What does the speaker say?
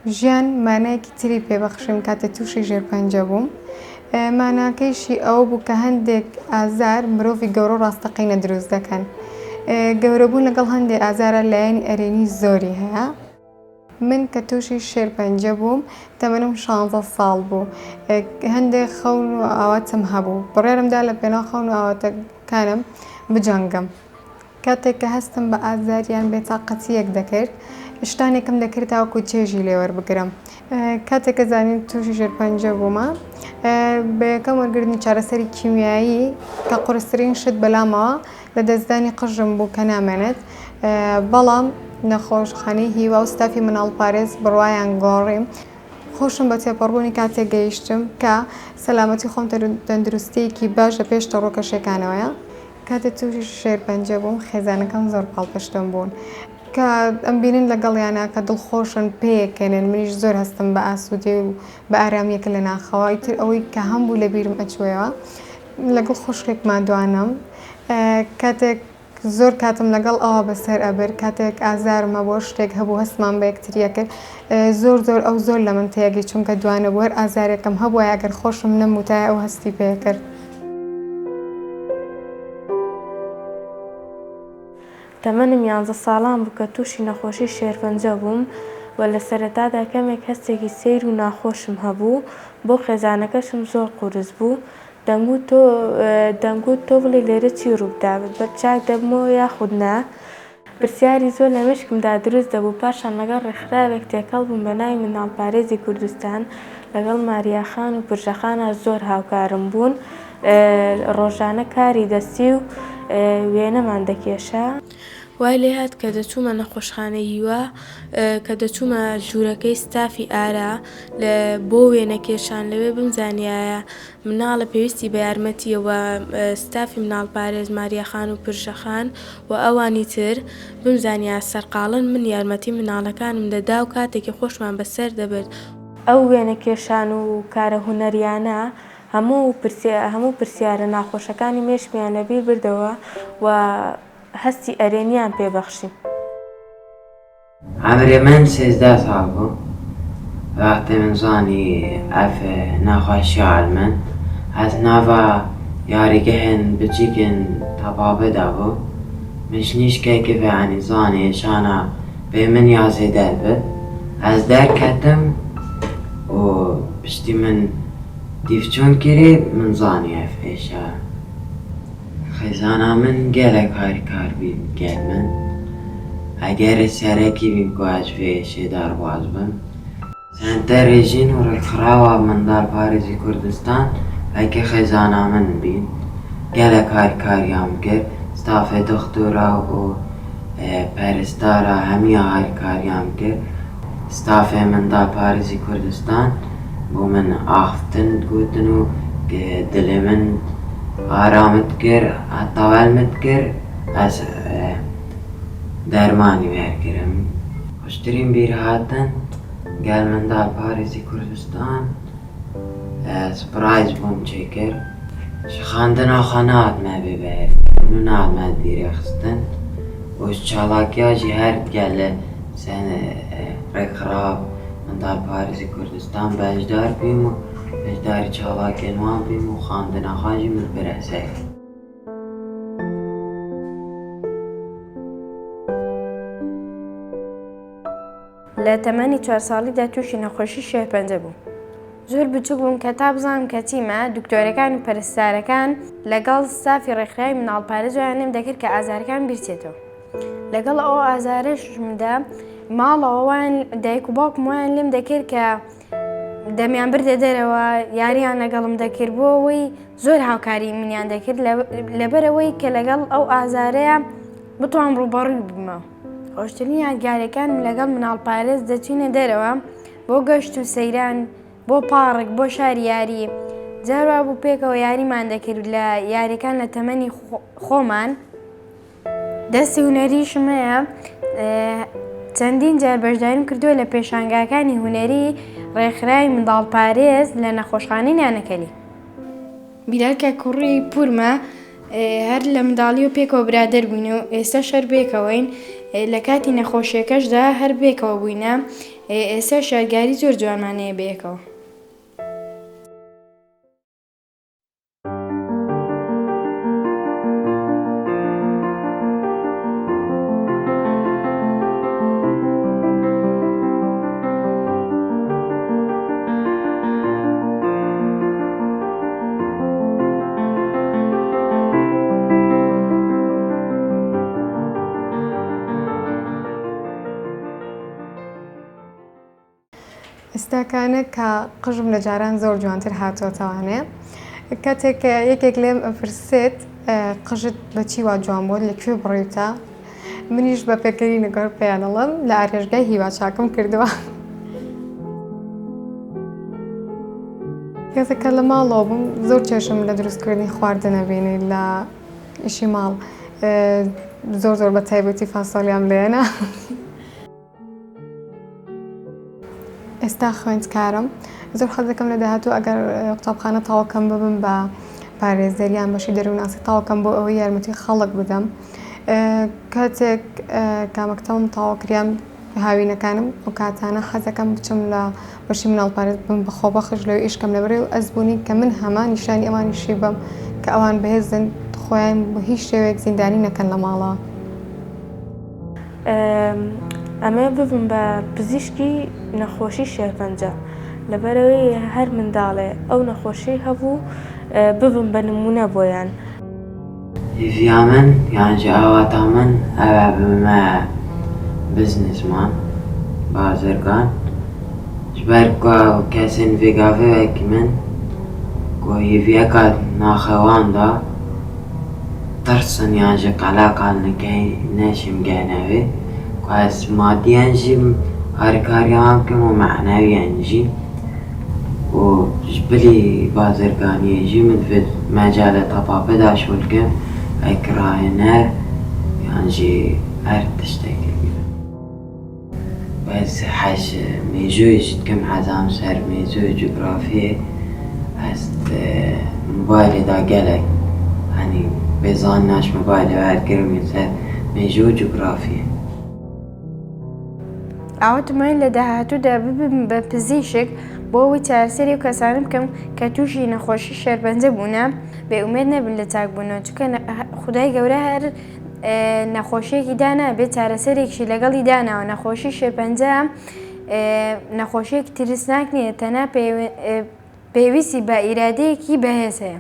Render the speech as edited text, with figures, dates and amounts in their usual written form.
ژیان مانایەکی تری پێبەخشیم کاتە تووشی ژێرپەنجە بووم. ماناکەیشی ئەوە بوو کە هەندێک ئازار مرۆڤی گەورە ڕاستەقینە دروست دەکەن. گەورەبوون لەگەڵ هەندێک ئازارە لایەنی ئەرێنی زۆری هەیە. من کە تووشی شێرپەنجە بووم تەمەنم 16 ساڵ بوو. هەندێک خەون و ئاواتم هەبوو. بڕێرمدا لە پێناو خەون و ئاواتەکانم بجەنگم. کاتێک کە هەستم بە ئازاریان بێتاقەتیەک دەکرد، شتانێکم دەکرد تاوەکو چێژی لێوەربگرم. کاتێک کە زانین تووشی ژێرپەنجە بوومە، بە یەکەم وەرگرتنی چارەسەری کیمیایی کە قورسترین شت بەلامەوە لە دەستدانی قژم بوو کە نامێنێت، بەڵام نەخۆشخانەی هیوا و ستافی مناڵپارێز بڕوایان گۆڕیم. خۆشم بە تێپەڕبوونی کاتێک گەیشتم کە سەلامەتی خۆم تەندروستیەکی باش لە پێش تەڕۆکەشەکانەوەیە. کاتێک تووشی شێرپەنجە بووم خێزانەکەم زۆر پاڵپشتم بوون کە ئەم بینن لەگەڵیانە کە دڵخۆشن پێکەنن. منیش زۆر هەستم بە ئاسوودی و بە ئارامیەکە لە ناخەوە. ئیتر ئەوەی کە هەمبوو لە بیرم ئەچووەوە لەگەڵ خۆشکێکمان دوانم. کاتێک زۆر کاتم لەگەڵ ئەوە بەسەر ئەبر، کاتێک ئازارمە بۆ شتێک هەبوو هەستمان بە یەکتریە کرد، زۆر لە من تێگەی چونکە دوانە بوو هەر ئازارێکم هەبووە ئەگەر خۆشم نەموتایە ئەو هەستی پێ کرد. تەمەنم 11 ساڵان بوو کە تووشی نەخۆشی شێرپەنجە بووم و لە سەرەتادا کەمێک هەستێکی سەیر و ناخۆشم هەبوو. بۆ خێزانەکەشم زۆر قورس بوو. دەمگوت تۆ بڵێ لێرە چی ڕوودا بەرچاک دەبمەوە یاخود نا. پرسیاری زۆر لە مشکمدا دروست دەبوو. پاشان لەگەڵ ڕێکخراوێک تێکەڵ بووم بە ناوی مناڵپارێزی کوردستان. لەگەڵ ماریاخان و پرژەخانە زۆر هاوکارم بوون. ڕۆژانە کاری دەستی و وێنەمان دەکێشا. وای لێ هات کە دەچوومە نەخۆشخانەی هیوا، کە دەچوومە ژوورەکەی ستافی ئارا بۆ وێنەکێشان. لەوێ بمزانایە مناڵە پێویستی بە یارمەتیەوە ستافی مناڵپارێز ماریاخان و پرژەخان و ئەوانی تر بمزانیا سەرقاڵن من یارمەتی مناڵەکانم دەدا و کاتێکی خۆشمان بەسەر دەبێت. ئەو وێنەکێشان و کارە هونەریانە هەموو پرسیارە ناخۆشەکانی مێشکیان لەبیر بردەوە و هەستی ئەرێنیان پێبەخشی. عمري من 13 ساڵ بوو وقتی من زانی ئەف نەخۆشی من ئەس ناڤە یاریگەهێن بچیکن تەواو بوو. مش نیشکێکی بەیانی زانی شانە بێ من یازی دەربێت. ئەس دەرکەتم و پشتی من دیفچۆن کردی من زانی ئەف ئێشە. خێزانە من گەلێک کار بین گەل من ئەگەر سەرەکی بین گواج فێشێدار واز بن. سەنتە ڕێژین و ڕێکخراوە منداڵپارێزی کوردستان ئەگە خێزانە من بین گەلێک کاریان کرد. ستافێ دکتۆرە و پەرستارە هەمیە کاریان کرد. ستافێ منداڵپارێزی کوردستان بۆ من ئاختن گوتن و دلێ من ئارامت کرد، هەتاوەلمت کرد. ئەس دەرمانی وەرگرم. خۆشترین بیرهاتن گەل منداڵپارێزی کوردستان سپرایز بووم چێ کرد. خواندنە خۆ ناتمە بێ و ناتمە دیرەخستن و چالاکیاژی هەر گەل لە ڕێکخراو منداڵپارێزی کوردستان بەشدار بیم و بەشداری چالاکێن وان بیم و خواندنە خۆژی من بەرەسەر. لە تەمەنی 4 ساڵیدا تووشی نەخۆشی شێرپەنجە بوو. زۆر بچووک بووم کە تا بزانم کە چیمە. دکتۆرەکان و پەرستارەکان لەگەڵ ستافی ڕێکخراوی مناڵپارێز ویانم دەکرد کە ئازارەکان بیرچێتەوە. لەگەڵ ئەو ئازارەشمدا ماڵەوە دایک و باوکم ویان لێم دەکرد کە دەمیان بردە دەرەوە، یاریان لەگەڵم دەکرد بۆ ئەوەی زۆر هاوکاری منیان دەکرد لەبەرەوەی کە لەگەڵ ئەو ئازارەیە بتوان ڕووبەڕووی بمەوە. خۆشترین یادگاریەکان لەگەڵ مناڵپارێز دەچینە دەرەوە بۆ گەشت و سەیران، بۆ پارک، بۆ شاری یاری. جاروا بوو پێکەوە یاریمان دەکرد لە یاریەکان لە تەمەنی خۆمان. دەستی هونەریشم هەیە، چەندین جار بەشداریم کردووە لە پێشانگاکانی هونەری ڕێکخراوی منداڵپارێز لە نەخۆشخانەی نانەکەلی. بیرارکە کوڕی پورمە هەر لە منداڵی و پێکەوە برادەر بووین و ئێستا شەر بێکەوەین. لە کاتی نەخۆشیەکەشدا هەر بێکەوە بووینە. ئێستا شارگاری زۆر جوانمانەیە بەیەکەوە. ئێستاکانە کە قژم لە جاران زۆر جوانتر هاتوۆتەوانێ کاتێک یەکێک لێم ئەپرسێت قژت بەچی وا جوان بۆت لەکوێ بڕیتە منیش بە پێکەری نەگەڕ پێیانەڵم لە ئارێژگای هیوا چاکم کردووە. کەسەکە لە ماڵەوە بووم زۆر کێشم لە دروستکردنی خواردنە بینی لە ئیشی ماڵ زۆر بە تایبەتی فاسۆلیام لێنە. ئێستا خوێندکارم زۆر حەز دەکەم لە داهاتوو ئەگەر قوتابخانە تاوەکەم ببم بە پارێزەریان بەشی دەرووناسی تاوەکەم بۆ ئەوەی یارمەتی خەڵک بدەم. کاتێک کامەکتەبم تاواکریان هاوینەکانم و کاتانە حەزەکەم بچم لە بەشی مناڵپارێز بم بەخۆبەخش لەوێ ئیشکەم لەبەرێ و ئەزبوونی کە من هەمان نیشانی ئەوانیشی بم کە ئەوان بەهێزن خۆیان بە هیچ شێوەیەک زیندانی نەکەن لە ماڵەوە. ئەمە ببم بە پزیشکی نەخۆشی شێرپەنجە لەبەرەوەی هەر منداڵێ ئەو نەخۆشی هەبوو ببم بە نمونە بۆیان. هیڤیا من یانجی ئاواتا من ئەوە بمە بزنسمان بازرگان ژبەر کەسێن ڤێگاڤەیەکی من گۆ هیڤیەکە ناخەواندا ترسن یانجی قەلاقان نەکەی نەشم گەنەوێ از مادیان هەرکاریان بکەم و معناویان ژی و بلی بازرگانیێژی من مەجالە تەپاپەدا شولکەم ئەکرایەنەر یانجی هەر تشتێکی بەس حەش مێژوویش دکەم حەزام سەر مێژووی جوگرافیە هەست موبایلێدا گەلێک هەنی بێزان ناش موبایلە هەرگرمی سەر مێژوو جوگرافیە. ئاواتمان لە داهاتوودا ببم بە پزیشک بۆ ئەوەی چارەسەری و کەسانە بکەم کە تووشی نەخۆشی شێرپەنجە بوونە بێئومێد نەبن لە چاکبوونەوە چونکە خودای گەورە هەر نەخۆشیەکی دانا بێت چارەسەرێکشی لەگەڵی داناوە. نەخۆشی شێرپەنجە نەخۆشیەکی ترسناک نییە تەنها پێویستی بە ئیرادەیەکی بەهێز هەیە.